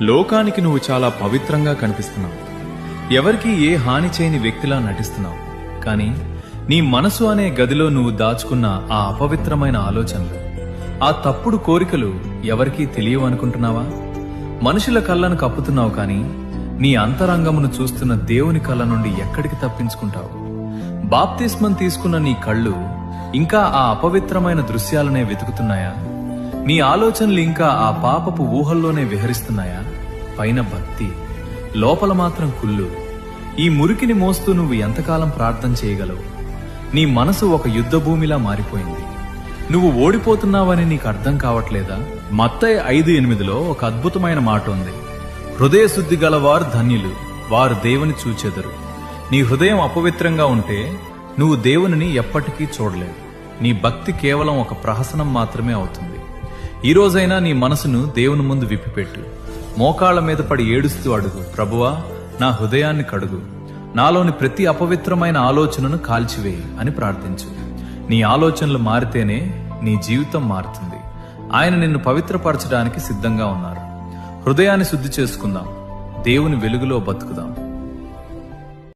లోకానికి నువ్వు చాలా పవిత్రంగా కనిపిస్తున్నావు. ఎవరికీ ఏ హాని చేయని వ్యక్తిలా నటిస్తున్నావు. కానీ నీ మనసు అనే గదిలో నువ్వు దాచుకున్న ఆ అపవిత్రమైన ఆలోచనలు, ఆ తప్పుడు కోరికలు ఎవరికీ తెలియవు అనుకుంటున్నావా? మనుషుల కళ్ళను కప్పుతున్నావు, కానీ నీ అంతరంగమును చూస్తున్న దేవుని కళ్ళ నుండి ఎక్కడికి తప్పించుకుంటావు? బాప్తిస్మం తీసుకున్న నీ కళ్ళు ఇంకా ఆ అపవిత్రమైన దృశ్యాలనే వెతుకుతున్నాయా? నీ ఆలోచనలు ఇంకా ఆ పాపపు ఊహల్లోనే విహరిస్తున్నాయా? పైన భక్తి, లోపల మాత్రం కుళ్ళు. ఈ మురికిని మోస్తూ నువ్వు ఎంతకాలం ప్రార్థన చేయగలవు? నీ మనసు ఒక యుద్ధ భూమిలా మారిపోయింది. నువ్వు ఓడిపోతున్నావని నీకు అర్థం కావట్లేదా? మత్తయి 5:8లో ఒక అద్భుతమైన మాట ఉంది. హృదయ శుద్ధి గలవారు ధన్యులు, వారు దేవుని చూచెదరు. నీ హృదయం అపవిత్రంగా ఉంటే నువ్వు దేవునిని ఎప్పటికీ చూడలేవు. నీ భక్తి కేవలం ఒక ప్రహసనం మాత్రమే అవుతుంది. ఈ రోజైనా నీ మనసును దేవుని ముందు విప్పిపెట్టు. మోకాళ్ల మీద పడి ఏడుస్తూ అడుగు, ప్రభువా, నా హృదయాన్ని కడుగు, నాలోని ప్రతి అపవిత్రమైన ఆలోచనను కాల్చివేయి అని ప్రార్థించు. నీ ఆలోచనలు మారితేనే నీ జీవితం మారుతుంది. ఆయన నిన్ను పవిత్రపరచడానికి సిద్ధంగా ఉన్నారు. హృదయాన్ని శుద్ధి చేసుకుందాం, దేవుని వెలుగులో బతుకుదాం.